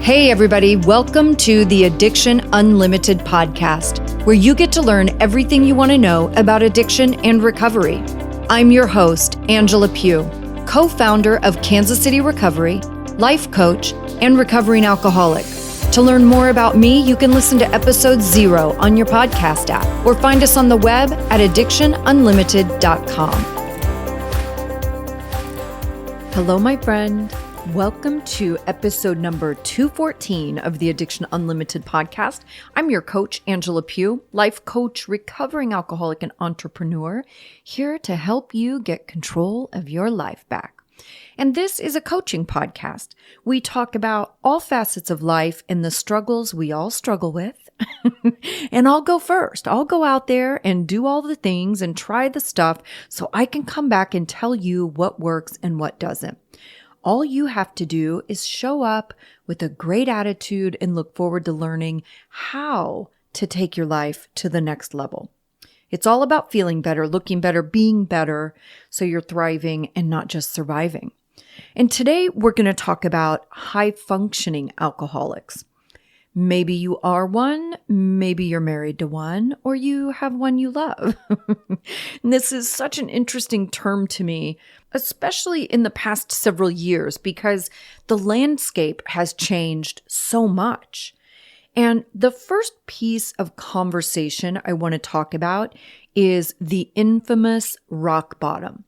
Hey everybody, welcome to the Addiction Unlimited podcast, where you get to learn everything you want to know about addiction and recovery. I'm your host, Angela Pugh, co-founder of Kansas City Recovery, life coach, and recovering alcoholic. To learn more about me, you can listen to episode 0 on your podcast app or find us on the web at addictionunlimited.com. Hello, my friend. Welcome to episode number 214 of the Addiction Unlimited podcast. I'm your coach, Angela Pugh, life coach, recovering alcoholic, and entrepreneur, here to help you get control of your life back. And this is a coaching podcast. We talk about all facets of life and the struggles we all struggle with. And I'll go first. I'll go out there and do all the things and try the stuff so I can come back and tell you what works and what doesn't. All you have to do is show up with a great attitude and look forward to learning how to take your life to the next level. It's all about feeling better, looking better, being better, so you're thriving and not just surviving. And today we're going to talk about high-functioning alcoholics. Maybe you are one, maybe you're married to one, or you have one you love. And this is such an interesting term to me, especially in the past several years, because the landscape has changed so much. And the first piece of conversation I want to talk about is the infamous rock bottom.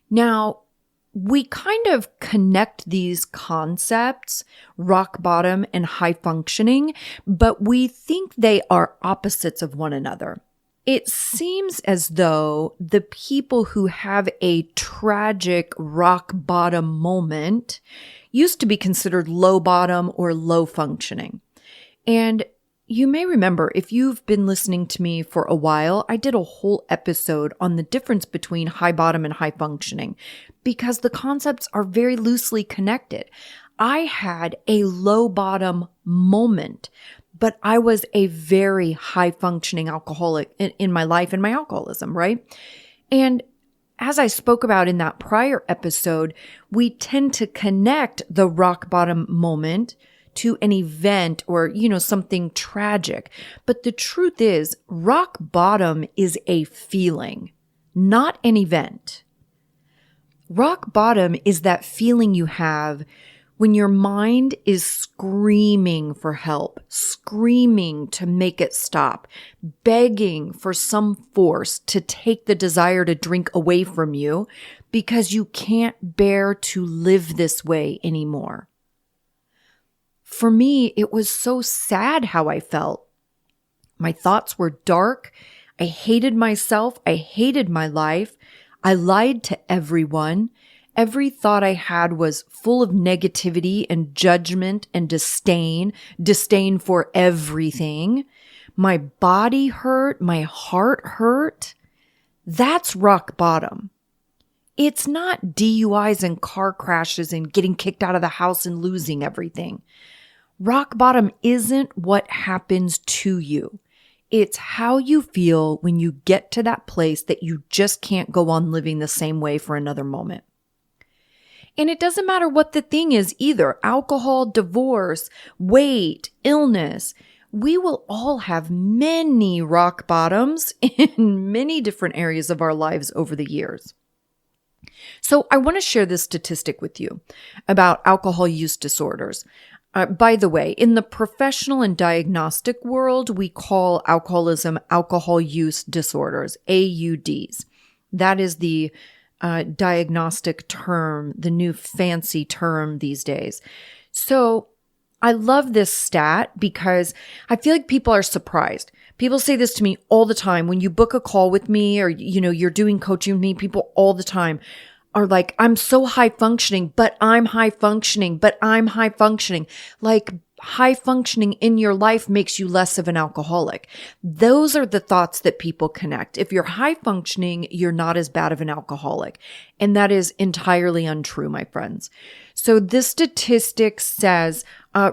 Now, we kind of connect these concepts, rock bottom and high functioning, but we think they are opposites of one another. It seems as though the people who have a tragic rock bottom moment used to be considered low bottom or low functioning. And you may remember, if you've been listening to me for a while, I did a whole episode on the difference between high bottom and high functioning because the concepts are very loosely connected. I had a low bottom moment, but I was a very high functioning alcoholic in my life and my alcoholism, right? And as I spoke about in that prior episode, we tend to connect the rock bottom moment to an event or, something tragic. But the truth is, rock bottom is a feeling, not an event. Rock bottom is that feeling you have when your mind is screaming for help, screaming to make it stop, begging for some force to take the desire to drink away from you because you can't bear to live this way anymore. For me, it was so sad how I felt. My thoughts were dark. I hated myself. I hated my life. I lied to everyone. Every thought I had was full of negativity and judgment and disdain for everything. My body hurt. My heart hurt. That's rock bottom. It's not DUIs and car crashes and getting kicked out of the house and losing everything. Rock bottom isn't what happens to you. It's how you feel when you get to that place that you just can't go on living the same way for another moment. And it doesn't matter what the thing is either. Alcohol, divorce, weight, illness. We will all have many rock bottoms in many different areas of our lives over the years. So I want to share this statistic with you about alcohol use disorders. By the way, in the professional and diagnostic world, we call alcoholism alcohol use disorders, AUDs. That is the diagnostic term, the new fancy term these days. So I love this stat because I feel like people are surprised. People say this to me all the time. When you book a call with me or, you're doing coaching with me, people all the time are like, I'm so high functioning, but I'm high functioning, but I'm high functioning. Like high functioning in your life makes you less of an alcoholic. Those are the thoughts that people connect. If you're high functioning, you're not as bad of an alcoholic. And that is entirely untrue, my friends. So this statistic says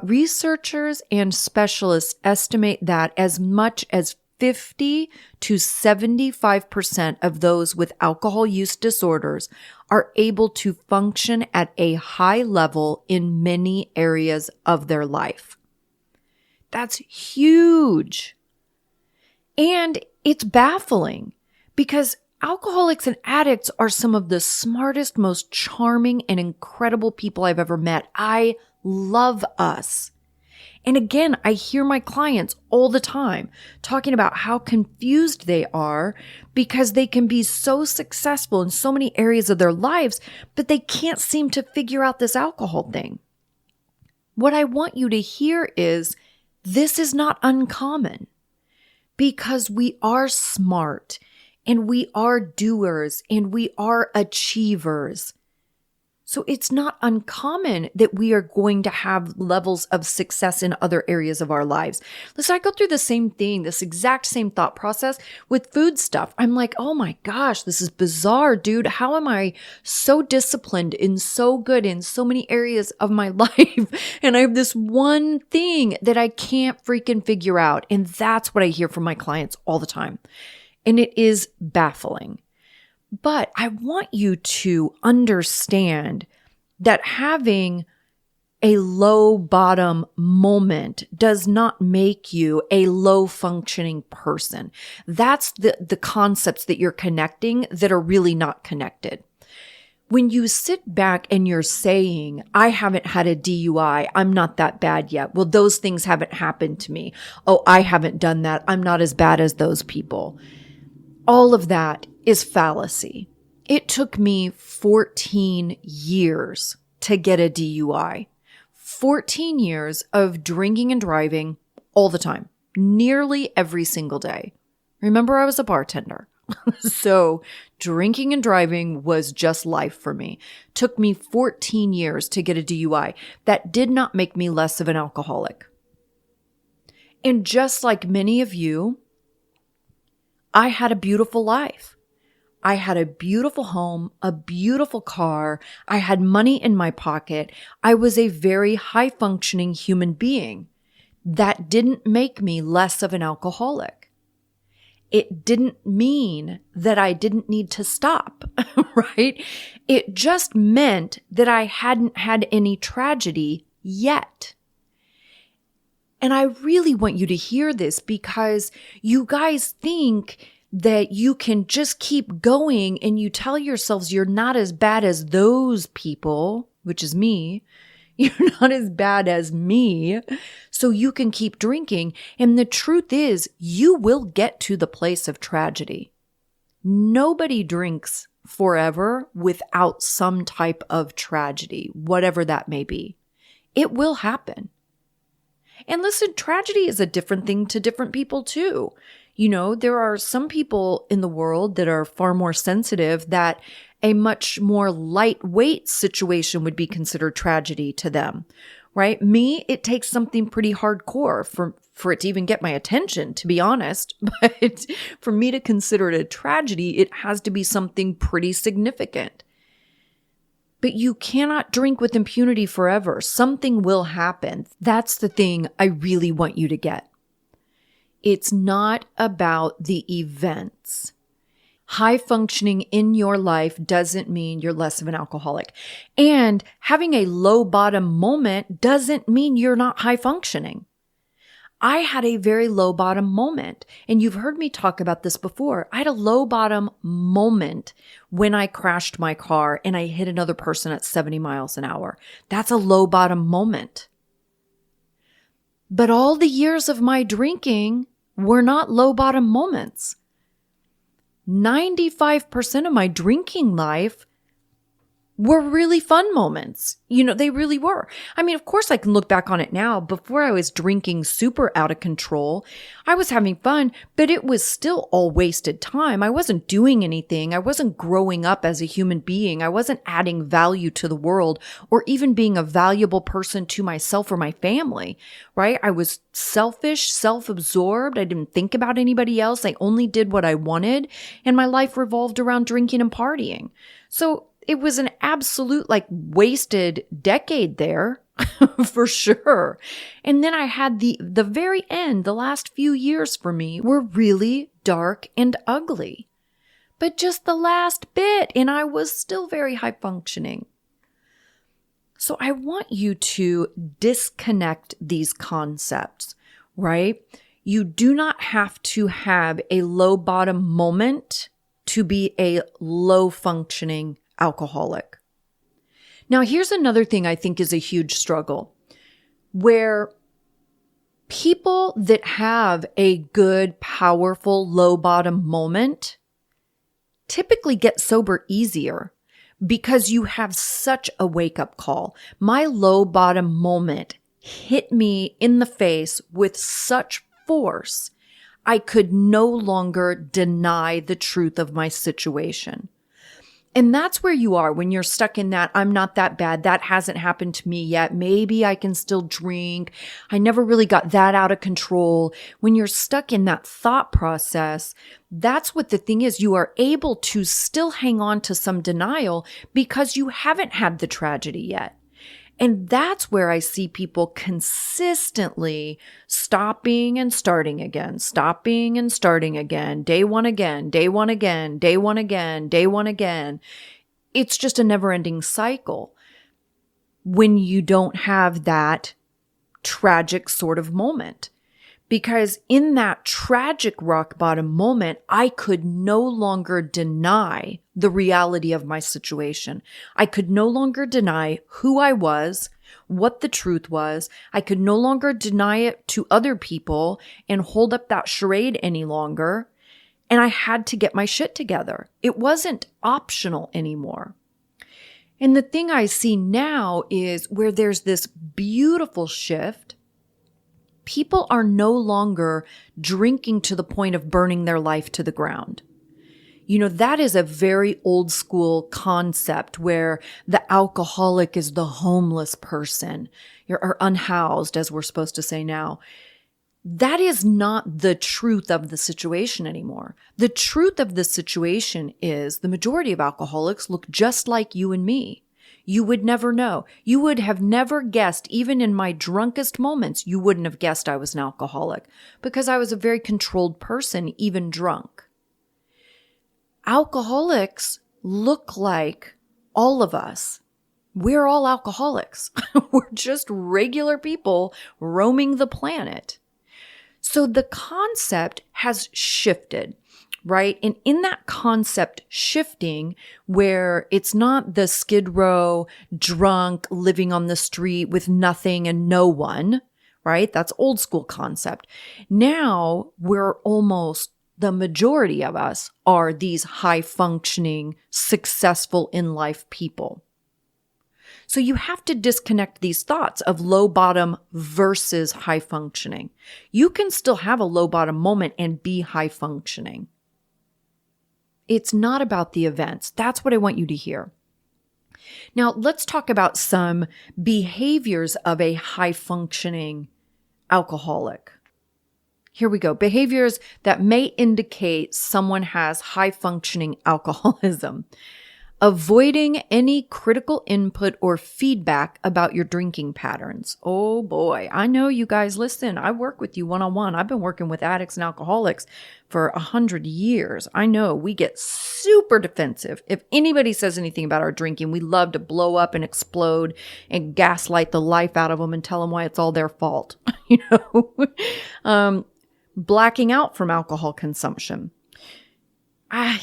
researchers and specialists estimate that as much as 50 to 75% of those with alcohol use disorders are able to function at a high level in many areas of their life. That's huge. And it's baffling because alcoholics and addicts are some of the smartest, most charming, and incredible people I've ever met. I love us. And again, I hear my clients all the time talking about how confused they are because they can be so successful in so many areas of their lives, but they can't seem to figure out this alcohol thing. What I want you to hear is this is not uncommon because we are smart and we are doers and we are achievers. So it's not uncommon that we are going to have levels of success in other areas of our lives. Listen, I go through the same thing, this exact same thought process with food stuff. I'm like, oh my gosh, this is bizarre, dude. How am I so disciplined and so good in so many areas of my life? And I have this one thing that I can't freaking figure out. And that's what I hear from my clients all the time. And it is baffling. But I want you to understand that having a low bottom moment does not make you a low functioning person. That's the concepts that you're connecting that are really not connected. When you sit back and you're saying, I haven't had a DUI, I'm not that bad yet. Well, those things haven't happened to me. Oh, I haven't done that. I'm not as bad as those people. All of that is fallacy. It took me 14 years to get a DUI. 14 years of drinking and driving all the time, nearly every single day. Remember, I was a bartender. So drinking and driving was just life for me. Took me 14 years to get a DUI. That did not make me less of an alcoholic. And just like many of you, I had a beautiful life. I had a beautiful home, a beautiful car. I had money in my pocket. I was a very high functioning human being. That didn't make me less of an alcoholic. It didn't mean that I didn't need to stop, right? It just meant that I hadn't had any tragedy yet. And I really want you to hear this because you guys think that you can just keep going and you tell yourselves you're not as bad as those people, which is me. You're not as bad as me. So you can keep drinking. And the truth is, you will get to the place of tragedy. Nobody drinks forever without some type of tragedy, whatever that may be. It will happen. And listen, tragedy is a different thing to different people too. You know, there are some people in the world that are far more sensitive that a much more lightweight situation would be considered tragedy to them, right? Me, it takes something pretty hardcore for it to even get my attention, to be honest. But for me to consider it a tragedy, it has to be something pretty significant. But you cannot drink with impunity forever. Something will happen. That's the thing I really want you to get. It's not about the events. High functioning in your life doesn't mean you're less of an alcoholic. And having a low bottom moment doesn't mean you're not high functioning. I had a very low bottom moment, and you've heard me talk about this before. I had a low bottom moment when I crashed my car and I hit another person at 70 miles an hour. That's a low bottom moment. But all the years of my drinking were not low bottom moments. 95% of my drinking life were really fun moments. You know, they really were. I mean, of course I can look back on it now. Before I was drinking super out of control, I was having fun, but it was still all wasted time. I wasn't doing anything. I wasn't growing up as a human being. I wasn't adding value to the world or even being a valuable person to myself or my family, right? I was selfish, self-absorbed. I didn't think about anybody else. I only did what I wanted, and my life revolved around drinking and partying. So it was an absolute wasted decade there. for sure. And then I had the very end, the last few years for me were really dark and ugly. But just the last bit, and I was still very high functioning. So I want you to disconnect these concepts, right? You do not have to have a low bottom moment to be a low functioning alcoholic. Now, here's another thing I think is a huge struggle, where people that have a good, powerful, low bottom moment typically get sober easier because you have such a wake-up call. My low bottom moment hit me in the face with such force, I could no longer deny the truth of my situation. And that's where you are when you're stuck in that, I'm not that bad. That hasn't happened to me yet. Maybe I can still drink. I never really got that out of control. When you're stuck in that thought process, that's what the thing is. You are able to still hang on to some denial because you haven't had the tragedy yet. And that's where I see people consistently stopping and starting again, stopping and starting again, day one again, day one again, day one again, day one again. It's just a never-ending cycle when you don't have that tragic sort of moment. Because in that tragic rock bottom moment, I could no longer deny the reality of my situation. I could no longer deny who I was, what the truth was. I could no longer deny it to other people and hold up that charade any longer. And I had to get my shit together. It wasn't optional anymore. And the thing I see now is where there's this beautiful shift. People are no longer drinking to the point of burning their life to the ground. You know, that is a very old school concept where the alcoholic is the homeless person or unhoused, as we're supposed to say now. That is not the truth of the situation anymore. The truth of the situation is the majority of alcoholics look just like you and me. You would never know. You would have never guessed, even in my drunkest moments, you wouldn't have guessed I was an alcoholic because I was a very controlled person, even drunk. Alcoholics look like all of us. We're all alcoholics. We're just regular people roaming the planet. So the concept has shifted. Right? And in that concept shifting, where it's not the Skid Row drunk living on the street with nothing and no one, right? That's old school concept. Now we're almost, the majority of us are these high functioning, successful in life people. So you have to disconnect these thoughts of low bottom versus high functioning. You can still have a low bottom moment and be high functioning. It's not about the events. That's what I want you to hear. Now, let's talk about some behaviors of a high-functioning alcoholic. Here we go. Behaviors that may indicate someone has high-functioning alcoholism. Avoiding any critical input or feedback about your drinking patterns. Oh boy, I know you guys listen. I work with you one-on-one. I've been working with addicts and alcoholics for 100 years. I know we get super defensive. If anybody says anything about our drinking, we love to blow up and explode and gaslight the life out of them and tell them why it's all their fault. Blacking out from alcohol consumption.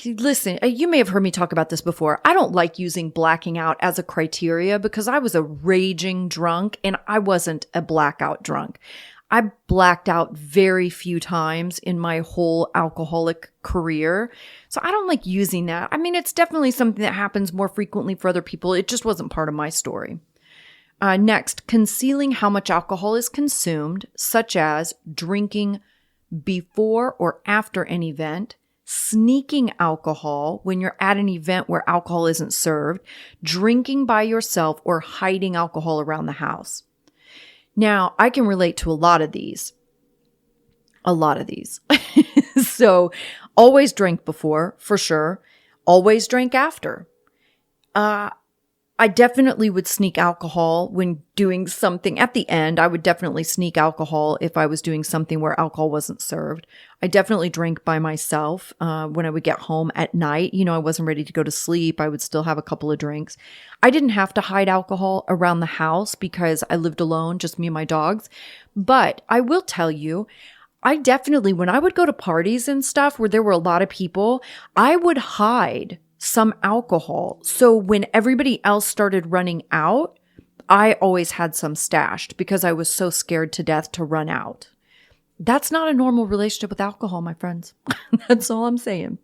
Listen, you may have heard me talk about this before. I don't like using blacking out as a criteria because I was a raging drunk and I wasn't a blackout drunk. I blacked out very few times in my whole alcoholic career. So I don't like using that. I mean, it's definitely something that happens more frequently for other people. It just wasn't part of my story. Next, concealing how much alcohol is consumed, such as drinking before or after an event, sneaking alcohol when you're at an event where alcohol isn't served, drinking by yourself, or hiding alcohol around the house. Now, I can relate to a lot of these. So, always drank before, for sure. Always drank after. I definitely would sneak alcohol when doing something. At the end, I would definitely sneak alcohol if I was doing something where alcohol wasn't served. I definitely drank by myself when I would get home at night. I wasn't ready to go to sleep. I would still have a couple of drinks. I didn't have to hide alcohol around the house because I lived alone, just me and my dogs. But I will tell you, I definitely, when I would go to parties and stuff where there were a lot of people, I would hide some alcohol. So when everybody else started running out, I always had some stashed because I was so scared to death to run out. That's not a normal relationship with alcohol, my friends. That's all I'm saying.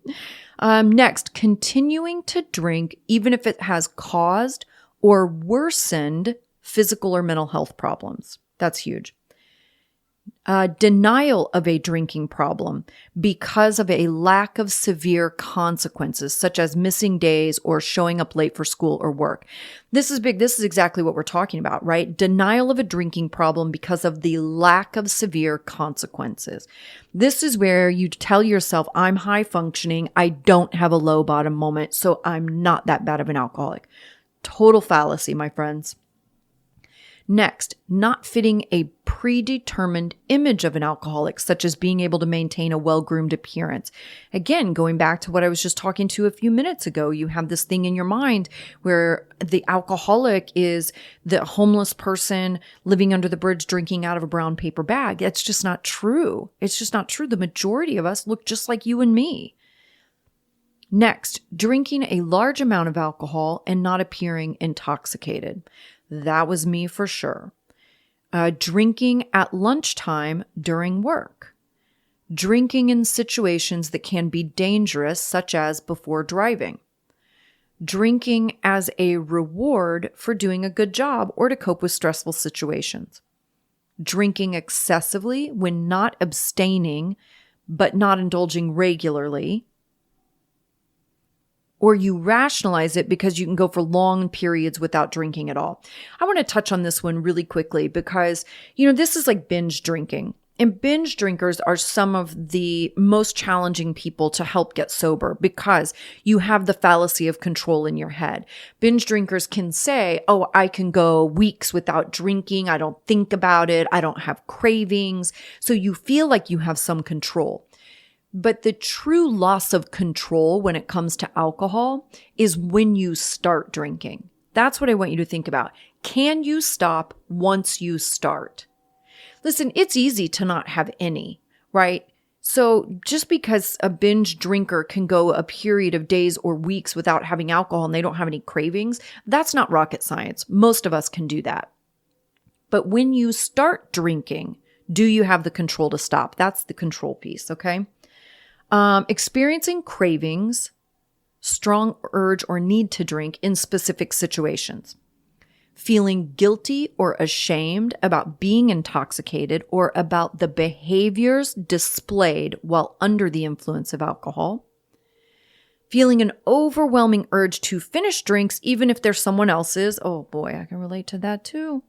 Next, continuing to drink, even if it has caused or worsened physical or mental health problems. That's huge. Denial of a drinking problem because of a lack of severe consequences, such as missing days or showing up late for school or work. This is big. This is exactly what we're talking about, right? Denial of a drinking problem because of the lack of severe consequences. This is where you tell yourself, I'm high functioning. I don't have a low bottom moment, so I'm not that bad of an alcoholic. Total fallacy, my friends. Next, not fitting a predetermined image of an alcoholic, such as being able to maintain a well-groomed appearance. Again, going back to what I was just talking to a few minutes ago, you have this thing in your mind where the alcoholic is the homeless person living under the bridge drinking out of a brown paper bag. That's just not true. It's just not true. The majority of us look just like you and me. Next, drinking a large amount of alcohol and not appearing intoxicated. That was me for sure. Drinking at lunchtime during work. Drinking in situations that can be dangerous, such as before driving. Drinking as a reward for doing a good job or to cope with stressful situations. Drinking excessively when not abstaining, but not indulging regularly. Or you rationalize it because you can go for long periods without drinking at all. I want to touch on this one really quickly because, this is like binge drinking. And binge drinkers are some of the most challenging people to help get sober because you have the fallacy of control in your head. Binge drinkers can say, oh, I can go weeks without drinking. I don't think about it. I don't have cravings. So you feel like you have some control. But the true loss of control when it comes to alcohol is when you start drinking. That's what I want you to think about. Can you stop once you start? Listen, it's easy to not have any, right? So just because a binge drinker can go a period of days or weeks without having alcohol and they don't have any cravings, that's not rocket science. Most of us can do that. But when you start drinking, do you have the control to stop? That's the control piece, okay? Experiencing cravings, strong urge or need to drink in specific situations. Feeling guilty or ashamed about being intoxicated or about the behaviors displayed while under the influence of alcohol. Feeling an overwhelming urge to finish drinks even if they're someone else's. Oh boy, I can relate to that too.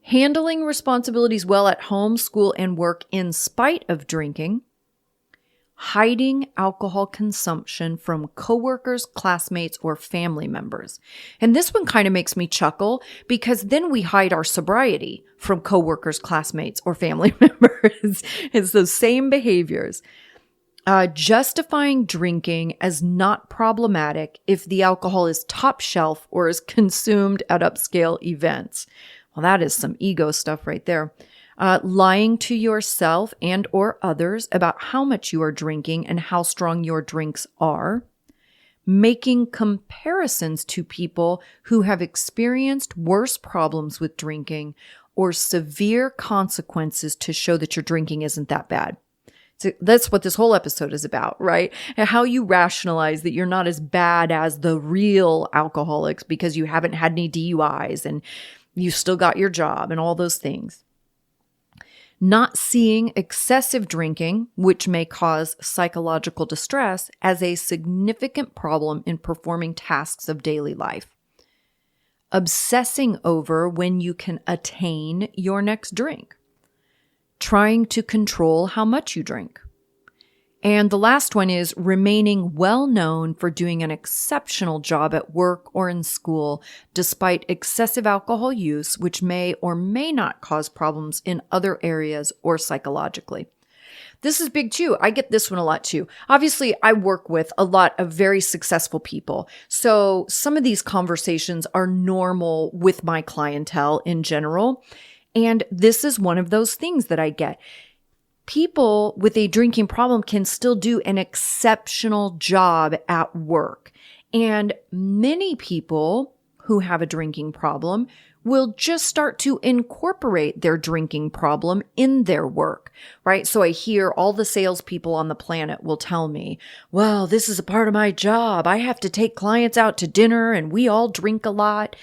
Handling responsibilities well at home, school, and work in spite of drinking. Hiding alcohol consumption from coworkers, classmates, or family members. And this one kind of makes me chuckle because then we hide our sobriety from coworkers, classmates, or family members. It's those same behaviors. Justifying drinking as not problematic if the alcohol is top shelf or is consumed at upscale events. Well, that is some ego stuff right there. Lying to yourself and or others about how much you are drinking and how strong your drinks are. Making comparisons to people who have experienced worse problems with drinking or severe consequences to show that your drinking isn't that bad. So that's what this whole episode is about, right? And how you rationalize that you're not as bad as the real alcoholics because you haven't had any DUIs and you still got your job and all those things. Not seeing excessive drinking, which may cause psychological distress, as a significant problem in performing tasks of daily life. Obsessing over when you can attain your next drink. Trying to control how much you drink. And the last one is remaining well known for doing an exceptional job at work or in school, despite excessive alcohol use, which may or may not cause problems in other areas or psychologically. This is big too. I get this one a lot too. Obviously, I work with a lot of very successful people. So some of these conversations are normal with my clientele in general. And this is one of those things that I get. People with a drinking problem can still do an exceptional job at work. And many people who have a drinking problem will just start to incorporate their drinking problem in their work, right? So I hear all the salespeople on the planet will tell me, well, this is a part of my job. I have to take clients out to dinner and we all drink a lot.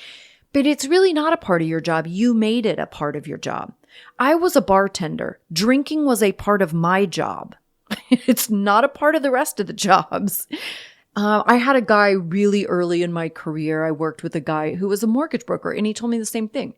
But it's really not a part of your job. You made it a part of your job. I was a bartender. Drinking was a part of my job. It's not a part of the rest of the jobs. I had a guy really early in my career. I worked with a guy who was a mortgage broker, and he told me the same thing.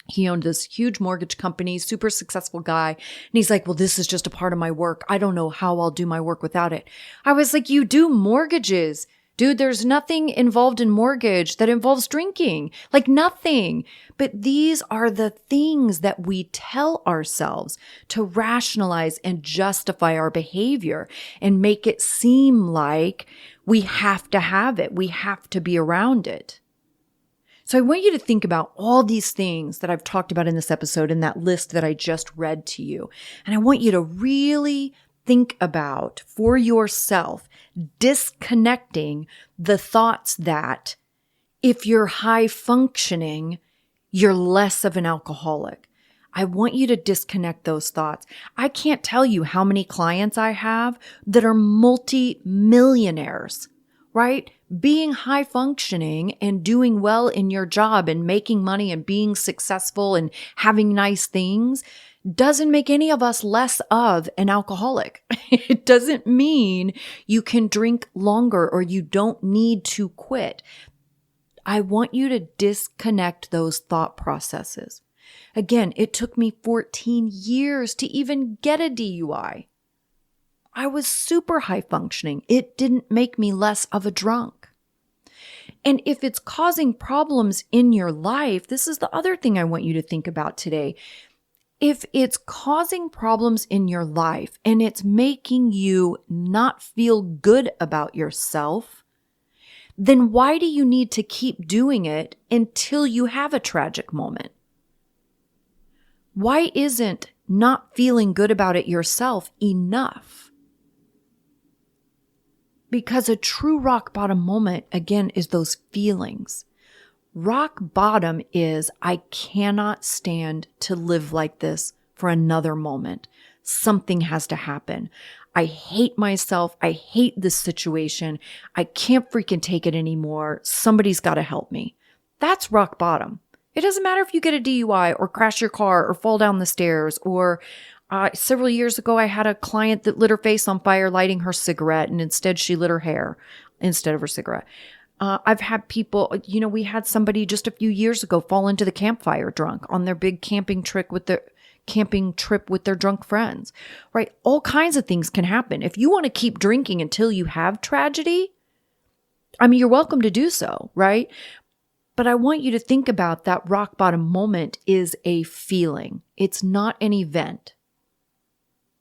He owned this huge mortgage company, super successful guy. And he's like, well, this is just a part of my work. I don't know how I'll do my work without it. I was like, you do mortgages. Dude, there's nothing involved in mortgage that involves drinking, like nothing. But these are the things that we tell ourselves to rationalize and justify our behavior and make it seem like we have to have it. We have to be around it. So I want you to think about all these things that I've talked about in this episode in that list that I just read to you. And I want you to really think about for yourself, disconnecting the thoughts that if you're high functioning, you're less of an alcoholic. I want you to disconnect those thoughts. I can't tell you how many clients I have that are multi-millionaires, right? Being high functioning and doing well in your job and making money and being successful and having nice things doesn't make any of us less of an alcoholic. It doesn't mean you can drink longer or you don't need to quit. I want you to disconnect those thought processes. Again, it took me 14 years to even get a DUI. I was super high functioning. It didn't make me less of a drunk. And if it's causing problems in your life, this is the other thing I want you to think about today. If it's causing problems in your life and it's making you not feel good about yourself, then why do you need to keep doing it until you have a tragic moment? Why isn't not feeling good about it yourself enough? Because a true rock bottom moment, again, is those feelings. Rock bottom is, I cannot stand to live like this for another moment. Something has to happen. I hate myself. I hate this situation. I can't freaking take it anymore. Somebody's got to help me. That's rock bottom. It doesn't matter if you get a DUI or crash your car or fall down the stairs or several years ago, I had a client that lit her face on fire lighting her cigarette, and instead she lit her hair instead of her cigarette. I've had people, we had somebody just a few years ago fall into the campfire drunk on their big camping trip with their drunk friends, right? All kinds of things can happen. If you want to keep drinking until you have tragedy, you're welcome to do so, right? But I want you to think about that rock bottom moment is a feeling. It's not an event.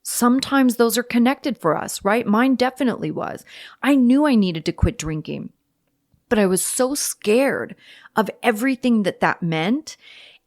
Sometimes those are connected for us, right? Mine definitely was. I knew I needed to quit drinking, but I was so scared of everything that meant.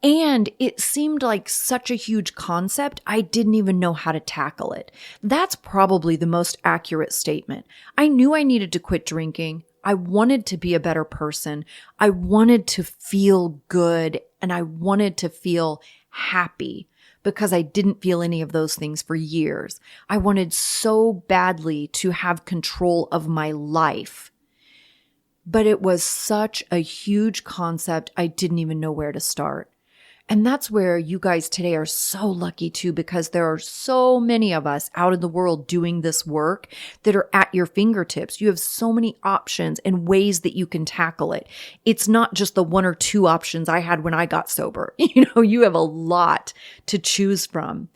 And it seemed like such a huge concept, I didn't even know how to tackle it. That's probably the most accurate statement. I knew I needed to quit drinking. I wanted to be a better person. I wanted to feel good and I wanted to feel happy because I didn't feel any of those things for years. I wanted so badly to have control of my life. But it was such a huge concept, I didn't even know where to start. And that's where you guys today are so lucky too, because there are so many of us out in the world doing this work that are at your fingertips. You have so many options and ways that you can tackle it. It's not just the one or two options I had when I got sober. You have a lot to choose from.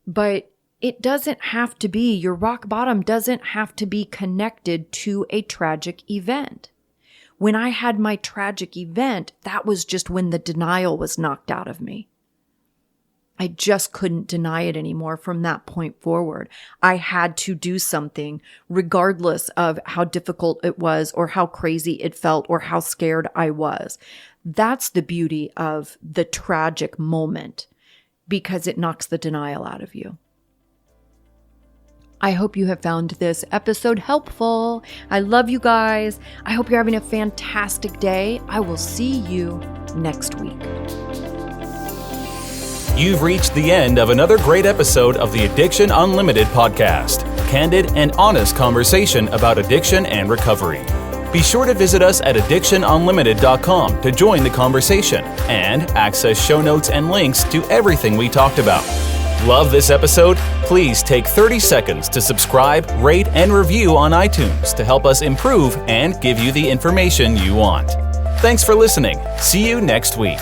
But It doesn't have to be, your rock bottom doesn't have to be connected to a tragic event. When I had my tragic event, that was just when the denial was knocked out of me. I just couldn't deny it anymore from that point forward. I had to do something regardless of how difficult it was or how crazy it felt or how scared I was. That's the beauty of the tragic moment, because it knocks the denial out of you. I hope you have found this episode helpful. I love you guys. I hope you're having a fantastic day. I will see you next week. You've reached the end of another great episode of the Addiction Unlimited podcast. Candid and honest conversation about addiction and recovery. Be sure to visit us at addictionunlimited.com to join the conversation and access show notes and links to everything we talked about. Love this episode? Please take 30 seconds to subscribe, rate, and review on iTunes to help us improve and give you the information you want. Thanks for listening. See you next week.